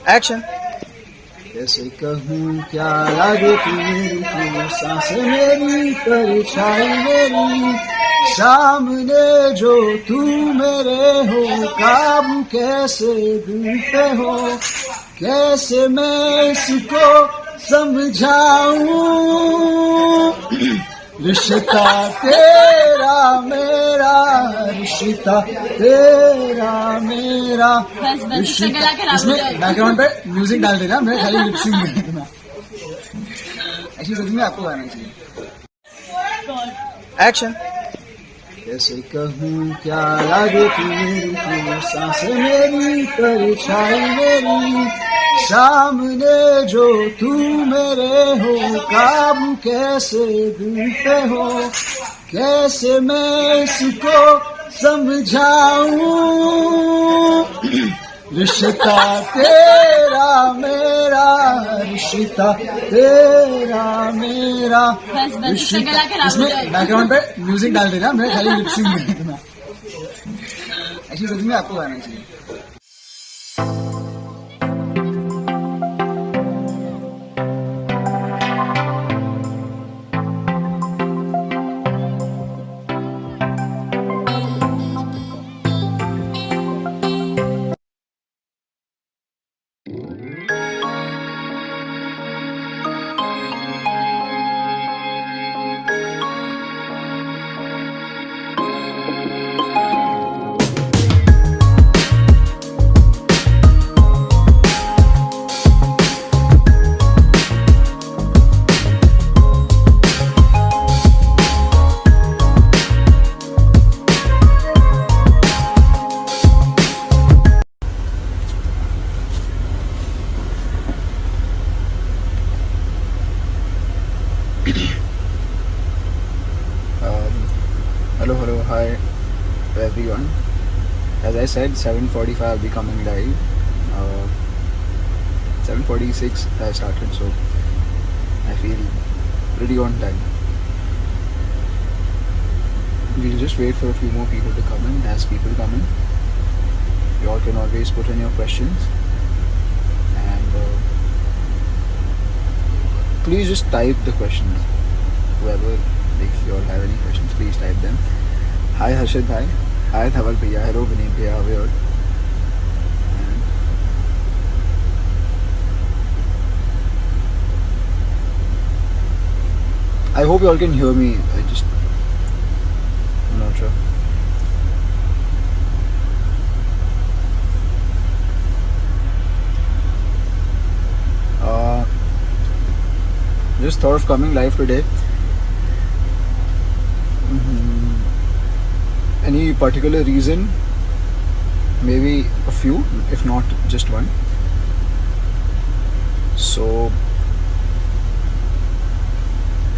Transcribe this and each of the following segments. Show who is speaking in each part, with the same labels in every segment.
Speaker 1: Action. कैसे कहूँ क्या लागे तू मेरी, तू सांस मेरी, परछाई मेरी, सामने जो तू मेरे हो, काबू कैसे दिल पे हो, कैसे मैं इसको समझाऊं, रिश्ता तेरा मेरा, रिश्ता तेरा मेरा। इसमें बैकग्राउंड पे म्यूजिक डाल देना, मैं खाली लिपसिंग करना। ऐसी सच में आपको गाना चाहिए। एक्शन। कैसे कहूँ क्या लागे तू मेरी, तू सांस मेरी, परछाई मेरी, सामने जो तू मेरे हो, काबू कैसे दिल पे हो, कैसे मैं इसको समझाऊं, रिश्ता तेरा मेरा, रिश्ता तेरा मेरा। इसमें बैकग्राउंड पे म्यूजिक डाल देना, मैं खाली लिपसिंग करना। ऐसी सच में आपको गाना चाहिए। Hello, hi everyone. As I said, 7:45 I'll be coming live. 7:46 I started, so I feel pretty on time. We'll just wait for a few more people to come in. As people come in, you all can always put in your questions, and please just type the questions. Whoever, if you all have any questions, please type them. Hi Harshad bhai, hi Dhaval bhaiya, hello Vineet bhaiya, how are you all? I hope you all can hear me. I'm not sure. Just thought of coming live today. Any particular reason? Maybe a few, if not just one. So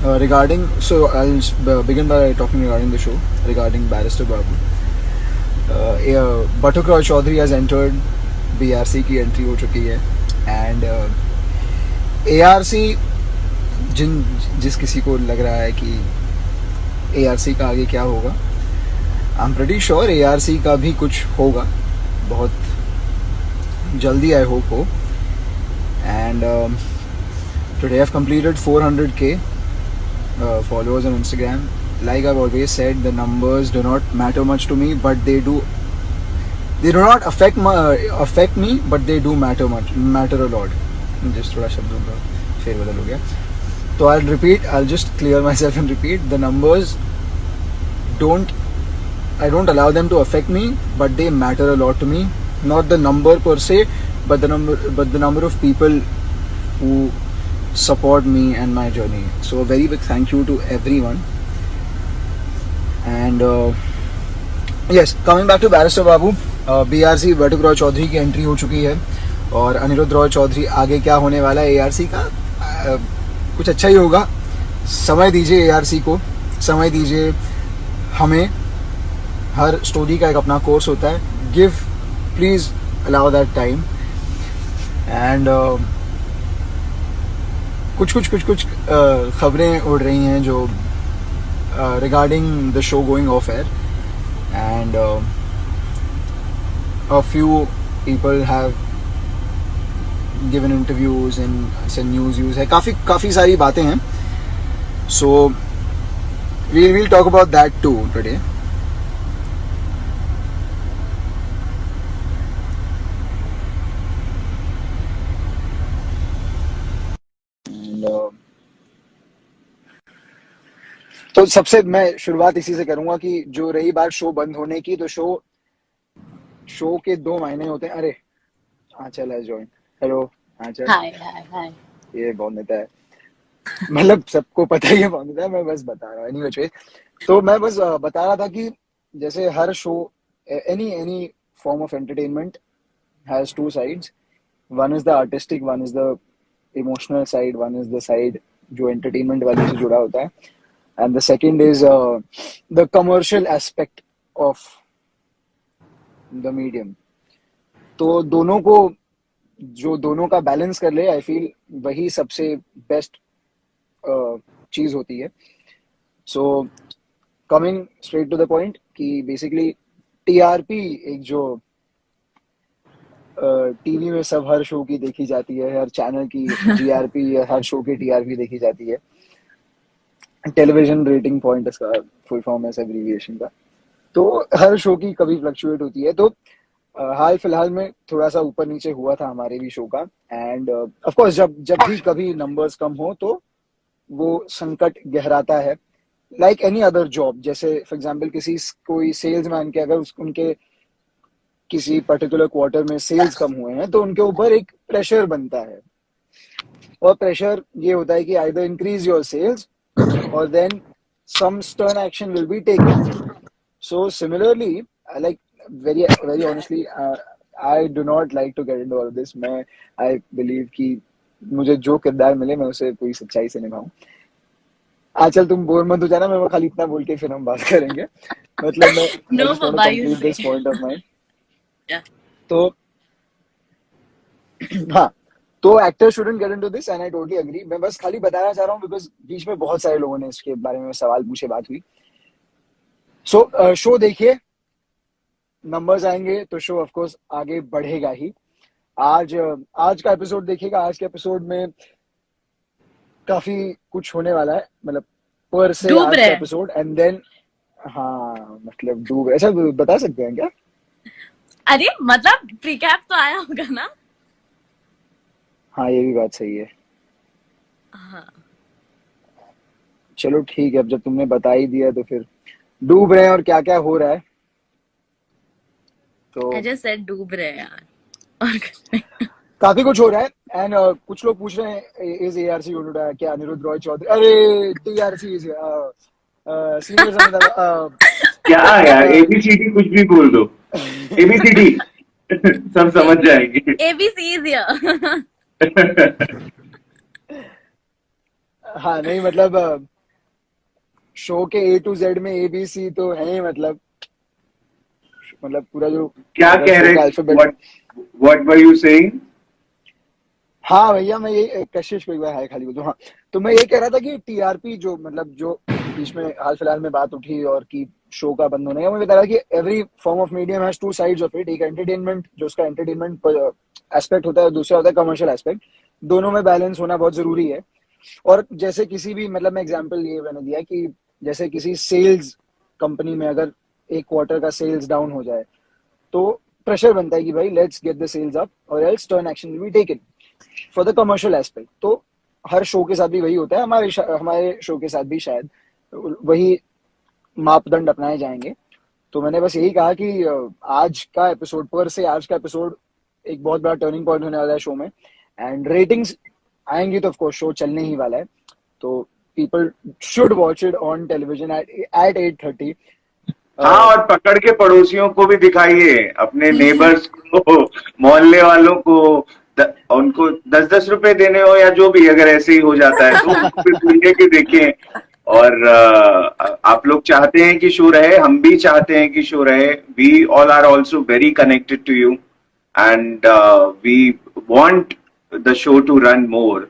Speaker 1: I'll begin by talking regarding the show, regarding Barrister Babu. Batuk Roy Chaudhary has entered. BRC की entry हो चुकी है, and ARC जिस किसी को लग रहा है कि ARC का आगे क्या होगा, I am pretty sure ARC का भी कुछ होगा बहुत जल्दी, आई होप हो. And today I have completed 400k followers on Instagram. Like I've always said, the numbers do not matter much to me, but they do not affect me, but they do matter a lot. Just थोड़ा शब्दों का फेरबदल हो गया, तो I'll just clear myself and repeat. The numbers I don't allow them to affect me, but they matter a lot to me. Not the number per se, but the number of people who support me and my journey. So a very big thank you to everyone. And yes, coming back to Barrister Babu, BRC Batuk Roy Chaudhary की entry हो चुकी है, और अनिरुद्ध रॉय चौधरी आगे क्या होने वाला है ARC का, कुछ अच्छा ही होगा. समय दीजिए ARC को, समय दीजिए हमें. हर स्टोरी का एक अपना कोर्स होता है. Please allow that time. And कुछ खबरें उड़ रही हैं जो regarding the show going of air, and a few people have given interviews and news use है, काफ़ी सारी बातें हैं. सो we'll talk about that too today. And, तो सबसे मैं शुरुआत इसी से करूंगा कि जो रही बात शो बंद होने की, तो शो के 2 महीने होते हैं. अरे आंचल है ज्वाइन. हेलो आंचल.
Speaker 2: हाय हाय हाय.
Speaker 1: ये बहुत नेता है, मतलब सबको पता ही है बहुत नेता है. मैं बस बता रहा हूँ एनीवे. तो मैं बस बता रहा था कि जैसे हर show, any form of entertainment has 2 sides. One is the artistic, one is the emotional side, one is the side जो एंटरटेनमेंट वाली से जुड़ा होता है, and the second is the commercial aspect of the medium. तो दोनों का balance कर ले, आई फील वही सबसे बेस्ट चीज होती है. So coming straight to the point कि बेसिकली टीआरपी एक जो टीवी में सब हर शो की देखी जाती है, हर चैनल की जीआरपी या हर शो की टीआरपी देखी जाती है. टेलीविजन रेटिंग पॉइंट इसका फुल फॉर्म है एब्रीविएशन का. तो हर शो की कभी फ्लक्चुएट होती है. तो हाल फिलहाल में थोड़ा सा ऊपर नीचे हुआ था हमारे भी शो का. एंड ऑफ कोर्स जब भी कभी नंबर्स कम हो तो वो संकट गहराता है, लाइक एनी अदर जॉब. जैसे फॉर एग्जांपल कोई सेल्समैन के अगर उनके किसी पर्टिकुलर क्वार्टर में सेल्स कम हुए हैं तो उनके ऊपर एक प्रेशर बनता है, और प्रेशर ये होता है कि either increase your sales or then some stern action will be taken. So similarly, like very honestly, I do not like to get into all of this. I believe कि मुझे जो किरदार मिले मैं उसे पूरी सच्चाई से निभाऊं. चल तुम बोर मत हो जाना, मैं खाली इतना बोल के फिर हम बात करेंगे. मतलब मैं
Speaker 2: No,
Speaker 1: just want to
Speaker 2: Baba, you
Speaker 1: complete this
Speaker 2: say.
Speaker 1: point of mine.
Speaker 2: Yeah.
Speaker 1: तो हाँ, तो actor shouldn't get into this and I totally agree. मैं बस खाली बताना चाह रहा हूँ बिकॉज बीच में बहुत सारे लोगों ने इसके बारे में सवाल पूछे, बात हुई. सो शो देखिए, नंबर्स आएंगे तो शो ऑफ कोर्स आगे बढ़ेगा ही. आज का एपिसोड देखिएगा. आज के एपिसोड में काफी कुछ होने वाला है, मतलब पर से
Speaker 2: डूब
Speaker 1: आज
Speaker 2: रहे
Speaker 1: का
Speaker 2: हैं.
Speaker 1: एपिसोड एंड देन हाँ मतलब डूब, ऐसा बता सकते हैं क्या?
Speaker 2: अरे मतलब प्रीकैप तो आया होगा ना.
Speaker 1: हाँ ये भी बात सही है.
Speaker 2: हाँ.
Speaker 1: चलो ठीक है, अब जब तुमने बता ही दिया तो फिर डूब रहे हैं. और क्या क्या हो रहा है तो
Speaker 2: I just said डूब रहे हैं यार. और कुछ नहीं.
Speaker 1: काफी कुछ हो रहा है. एंड कुछ लोग पूछ रहे हैं is ARC going to die, क्या अनिरुद्ध रॉय चौधरी, अरे टीआरसी इज सीनियर समिति
Speaker 3: क्या यार, एबीसीडी कुछ भी बोल दो, एबीसीडी सब समझ जाएंगे.
Speaker 2: ABC is here.
Speaker 1: हाँ नहीं मतलब शो के A to Z में ABC तो है ही, मतलब पूरा जो
Speaker 3: क्या कह रहे,
Speaker 1: alphabet.
Speaker 3: What were you saying?
Speaker 1: हाँ भैया, मैं ये कशिश को एक बार हाय खाली बोल दूं. हाँ तो मैं ये कह रहा था कि टीआरपी जो बीच में हाल फिलहाल में बात उठी और कि शो का बंद होने का, मैं बता रहा कि every form of medium has 2 sides of it. एक एंटरटेनमेंट जो उसका एंटरटेनमेंट एस्पेक्ट होता है, दूसरा होता है कमर्शियल एस्पेक्ट. दोनों में बैलेंस होना बहुत जरूरी है. और जैसे किसी भी, मतलब मैं एग्जांपल ये मैंने दिया कि जैसे किसी सेल्स कंपनी में अगर एक क्वार्टर का सेल्स डाउन हो जाए तो प्रेशर बनता है कि भाई let's get the sales up or else stern action will be taken for the commercial aspect. तो हर शो के साथ भी वही होता है, हमारे शो के साथ भी शायद वही मापदंड अपनाए जाएंगे. तो मैंने बस यही कहा कि आज का एपिसोड पर से आज का एपिसोड एक बहुत बड़ा टर्निंग पॉइंट होने वाला है शो में. एंड रेटिंग्स आएंगी तो ऑफ कोर्स शो चलने ही वाला है. तो people should watch it on television at 8:30.
Speaker 3: हाँ, और पकड़ के पड़ोसियों को भी दिखाइए, अपने नेबर्स को, मोहल्ले वालों को, उनको 10-10 रुपए देने हो या जो भी, अगर ऐसे ही हो जाता है तो उनको भी बोलिए कि देखें. और आप लोग चाहते हैं कि शो रहे, हम भी चाहते हैं कि शो रहे. We all are also very connected to you and we want the show to run more.